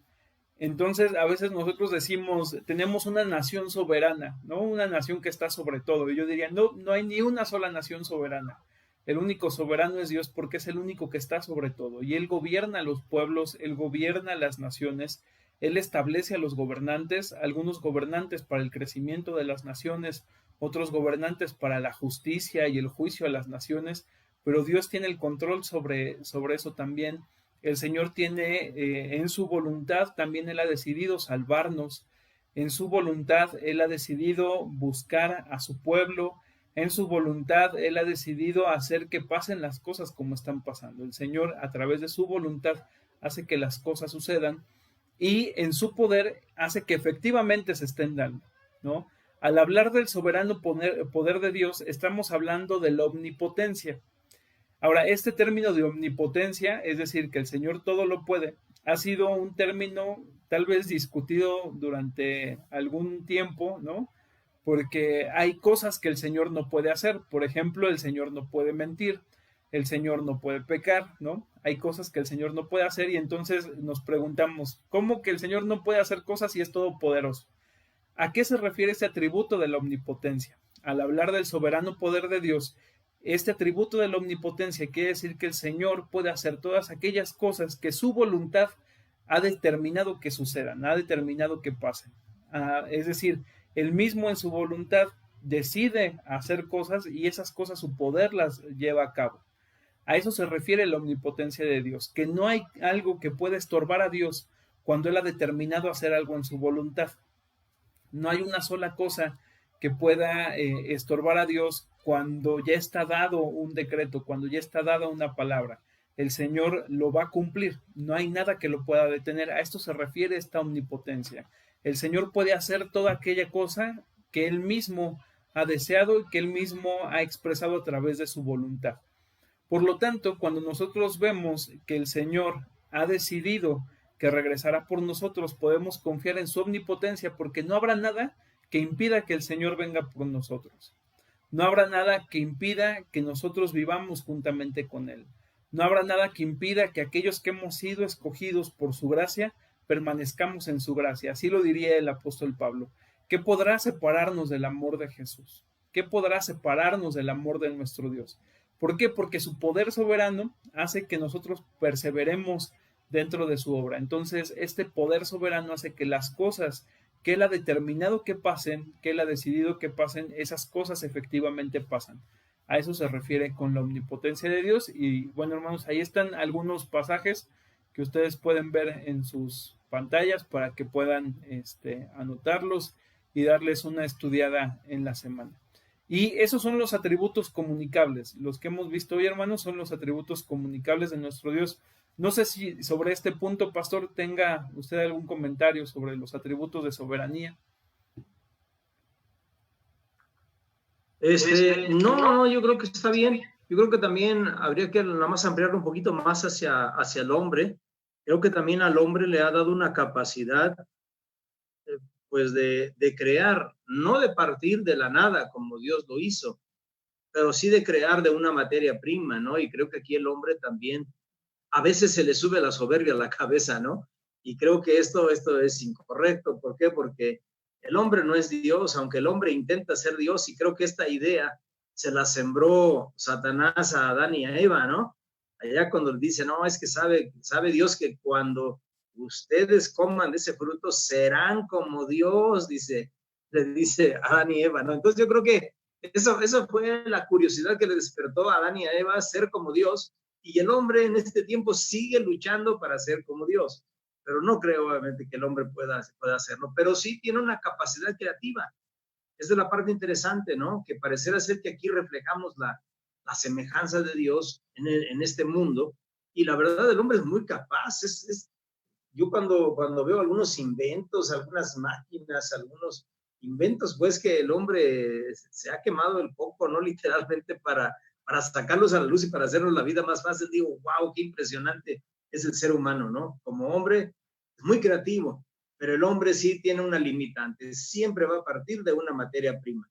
Entonces, a veces nosotros decimos, tenemos una nación soberana, ¿no? Una nación que está sobre todo. Y yo diría, no, no hay ni una sola nación soberana. El único soberano es Dios porque es el único que está sobre todo. Y Él gobierna a los pueblos, Él gobierna a las naciones, Él establece a los gobernantes, algunos gobernantes para el crecimiento de las naciones, otros gobernantes para la justicia y el juicio a las naciones, pero Dios tiene el control sobre eso también. El Señor tiene en su voluntad, también Él ha decidido salvarnos, en su voluntad Él ha decidido buscar a su pueblo, en su voluntad Él ha decidido hacer que pasen las cosas como están pasando. El Señor, a través de su voluntad, hace que las cosas sucedan y en su poder hace que efectivamente se estén dando, ¿no? Al hablar del soberano poder de Dios, estamos hablando de la omnipotencia. Ahora, este término de omnipotencia, es decir, que el Señor todo lo puede, ha sido un término tal vez discutido durante algún tiempo, ¿no? Porque hay cosas que el Señor no puede hacer. Por ejemplo, el Señor no puede mentir, el Señor no puede pecar, ¿no? Hay cosas que el Señor no puede hacer y entonces nos preguntamos, ¿cómo que el Señor no puede hacer cosas si es todopoderoso? ¿A qué se refiere este atributo de la omnipotencia? Al hablar del soberano poder de Dios, este atributo de la omnipotencia quiere decir que el Señor puede hacer todas aquellas cosas que su voluntad ha determinado que sucedan, ha determinado que pasen. Es decir, Él mismo en su voluntad decide hacer cosas y esas cosas su poder las lleva a cabo. A eso se refiere la omnipotencia de Dios, que no hay algo que pueda estorbar a Dios cuando Él ha determinado hacer algo en su voluntad. No hay una sola cosa que pueda estorbar a Dios cuando ya está dado un decreto, cuando ya está dada una palabra. El Señor lo va a cumplir, no hay nada que lo pueda detener. A esto se refiere esta omnipotencia. El Señor puede hacer toda aquella cosa que Él mismo ha deseado y que Él mismo ha expresado a través de su voluntad. Por lo tanto, cuando nosotros vemos que el Señor ha decidido que regresará por nosotros, podemos confiar en su omnipotencia porque no habrá nada que impida que el Señor venga por nosotros. No habrá nada que impida que nosotros vivamos juntamente con Él. No habrá nada que impida que aquellos que hemos sido escogidos por su gracia permanezcamos en su gracia. Así lo diría el apóstol Pablo. ¿Qué podrá separarnos del amor de Jesús? ¿Qué podrá separarnos del amor de nuestro Dios? ¿Por qué? Porque su poder soberano hace que nosotros perseveremos dentro de su obra. Entonces, este poder soberano hace que las cosas que Él ha determinado que pasen, que Él ha decidido que pasen, esas cosas efectivamente pasan. A eso se refiere con la omnipotencia de Dios. Y bueno, hermanos, ahí están algunos pasajes que ustedes pueden ver en sus pantallas para que puedan anotarlos y darles una estudiada en la semana. Y esos son los atributos comunicables. Los que hemos visto hoy, hermanos, son los atributos comunicables de nuestro Dios. No sé si sobre este punto, pastor, tenga usted algún comentario sobre los atributos de soberanía. No, yo creo que está bien. Yo creo que también habría que nada más ampliarlo un poquito más hacia el hombre. Creo que también al hombre le ha dado una capacidad pues de crear, no de partir de la nada como Dios lo hizo, pero sí de crear de una materia prima, ¿no? Y creo que aquí el hombre también, a veces se le sube la soberbia a la cabeza, ¿no? Y creo que esto es incorrecto. ¿Por qué? Porque el hombre no es Dios, aunque el hombre intenta ser Dios, y creo que esta idea se la sembró Satanás a Adán y a Eva, ¿no? Allá cuando dice, no, es que sabe Dios que cuando ustedes coman de ese fruto serán como Dios, le dice a Adán y Eva, ¿no? Entonces yo creo que eso fue la curiosidad que le despertó a Adán y a Eva, ser como Dios, y el hombre en este tiempo sigue luchando para ser como Dios. pero no creo obviamente que el hombre pueda hacerlo, pero sí tiene una capacidad creativa. Esa es la parte interesante, ¿no? Que pareciera ser que aquí reflejamos la semejanza de Dios en este mundo, y la verdad el hombre es muy capaz. Yo cuando veo algunos inventos, algunas máquinas, algunos inventos, pues que el hombre se ha quemado el coco, ¿no? Literalmente para sacarlos a la luz y para hacernos la vida más fácil, digo, wow, qué impresionante es el ser humano, ¿no? Como hombre, es muy creativo, pero el hombre sí tiene una limitante, siempre va a partir de una materia prima.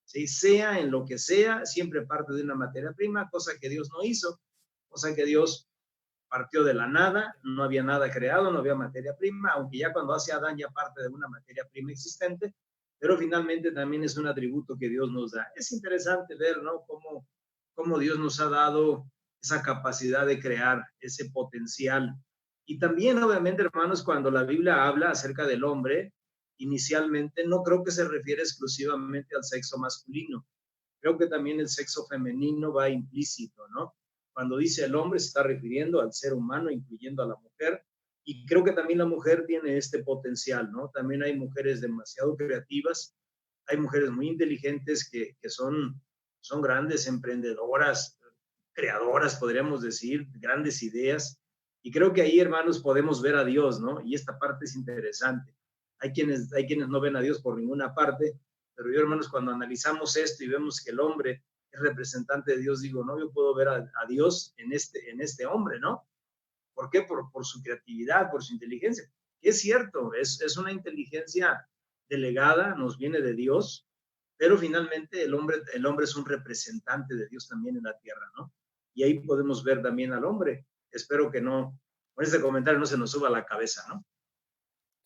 ¿Sí? Sea en lo que sea, siempre parte de una materia prima, cosa que Dios no hizo, cosa que Dios partió de la nada, no había nada creado, no había materia prima, aunque ya cuando hace Adán ya parte de una materia prima existente, pero finalmente también es un atributo que Dios nos da. Es interesante ver, ¿no? Cómo Dios nos ha dado esa capacidad de crear, ese potencial. Y también, obviamente, hermanos, cuando la Biblia habla acerca del hombre, inicialmente no creo que se refiere exclusivamente al sexo masculino. Creo que también el sexo femenino va implícito, ¿no? Cuando dice el hombre, se está refiriendo al ser humano, incluyendo a la mujer. Y creo que también la mujer tiene este potencial, ¿no? También hay mujeres demasiado creativas, hay mujeres muy inteligentes que son grandes emprendedoras, creadoras, podríamos decir, grandes ideas. Y creo que ahí, hermanos, podemos ver a Dios, ¿no? Y esta parte es interesante. Hay quienes no ven a Dios por ninguna parte, pero yo, hermanos, cuando analizamos esto y vemos que el hombre es representante de Dios, digo, no, yo puedo ver a Dios en este hombre, ¿no? ¿Por qué? Por su creatividad, por su inteligencia. Es cierto, es una inteligencia delegada, nos viene de Dios, pero finalmente el hombre es un representante de Dios también en la tierra, ¿no? Y ahí podemos ver también al hombre. Espero que no, con este comentario no se nos suba a la cabeza, ¿no?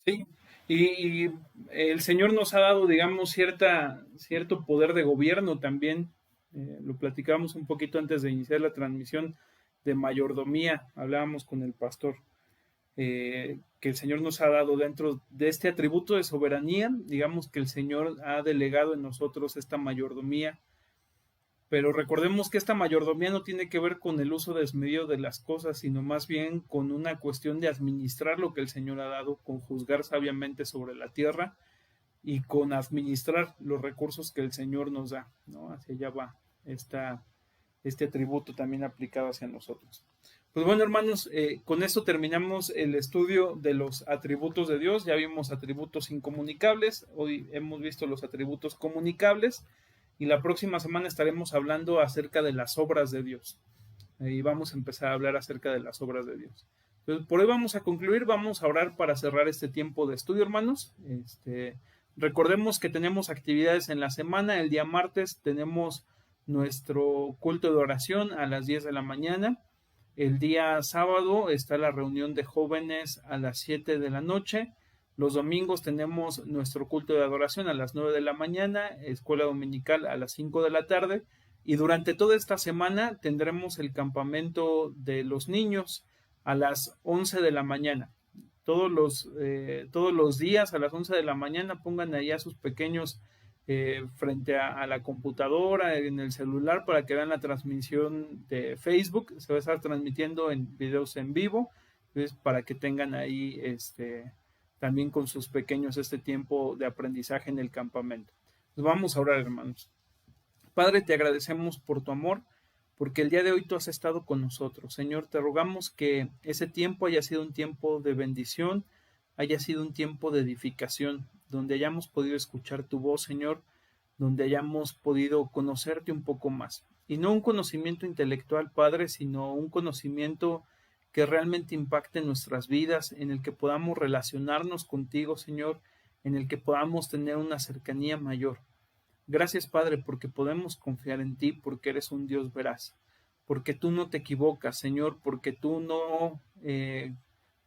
Sí, y el Señor nos ha dado, digamos, cierto poder de gobierno también. Lo platicábamos un poquito antes de iniciar la transmisión de mayordomía. Hablábamos con el pastor que el Señor nos ha dado dentro de este atributo de soberanía. Digamos que el Señor ha delegado en nosotros esta mayordomía, pero recordemos que esta mayordomía no tiene que ver con el uso desmedido de las cosas, sino más bien con una cuestión de administrar lo que el Señor ha dado, con juzgar sabiamente sobre la tierra y con administrar los recursos que el Señor nos da, ¿no? Hacia allá va este atributo también aplicado hacia nosotros. Pues bueno, hermanos, con esto terminamos el estudio de los atributos de Dios. Ya vimos atributos incomunicables, hoy hemos visto los atributos comunicables, y la próxima semana estaremos hablando acerca de las obras de Dios. Y vamos a empezar a hablar acerca de las obras de Dios. Entonces, por hoy vamos a concluir, vamos a orar para cerrar este tiempo de estudio, hermanos. Recordemos que tenemos actividades en la semana. El día martes tenemos nuestro culto de oración a las 10 de la mañana. El día sábado está la reunión de jóvenes a las 7 de la noche. Los domingos tenemos nuestro culto de adoración a las 9 de la mañana, escuela dominical a las 5 de la tarde, y durante toda esta semana tendremos el campamento de los niños a las 11 de la mañana. Todos los días a las 11 de la mañana pongan ahí a sus pequeños frente a la computadora, en el celular, para que vean la transmisión de Facebook. Se va a estar transmitiendo en videos en vivo, entonces para que tengan ahí también con sus pequeños este tiempo de aprendizaje en el campamento. Pues vamos a orar, hermanos. Padre, te agradecemos por tu amor, porque el día de hoy tú has estado con nosotros. Señor, te rogamos que ese tiempo haya sido un tiempo de bendición, haya sido un tiempo de edificación, donde hayamos podido escuchar tu voz, Señor, donde hayamos podido conocerte un poco más. Y no un conocimiento intelectual, Padre, sino un conocimiento que realmente impacte nuestras vidas, en el que podamos relacionarnos contigo, Señor, en el que podamos tener una cercanía mayor. Gracias, Padre, porque podemos confiar en ti, porque eres un Dios veraz, porque tú no te equivocas, Señor, porque tú no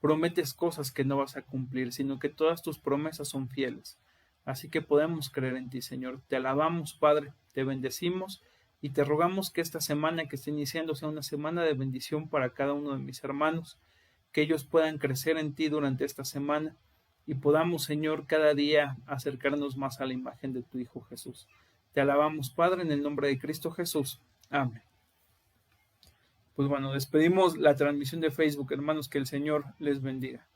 prometes cosas que no vas a cumplir, sino que todas tus promesas son fieles. Así que podemos creer en ti, Señor. Te alabamos, Padre, te bendecimos y te rogamos que esta semana que está iniciando sea una semana de bendición para cada uno de mis hermanos, que ellos puedan crecer en ti durante esta semana y podamos, Señor, cada día acercarnos más a la imagen de tu Hijo Jesús. Te alabamos, Padre, en el nombre de Cristo Jesús. Amén. Pues bueno, despedimos la transmisión de Facebook, hermanos, que el Señor les bendiga.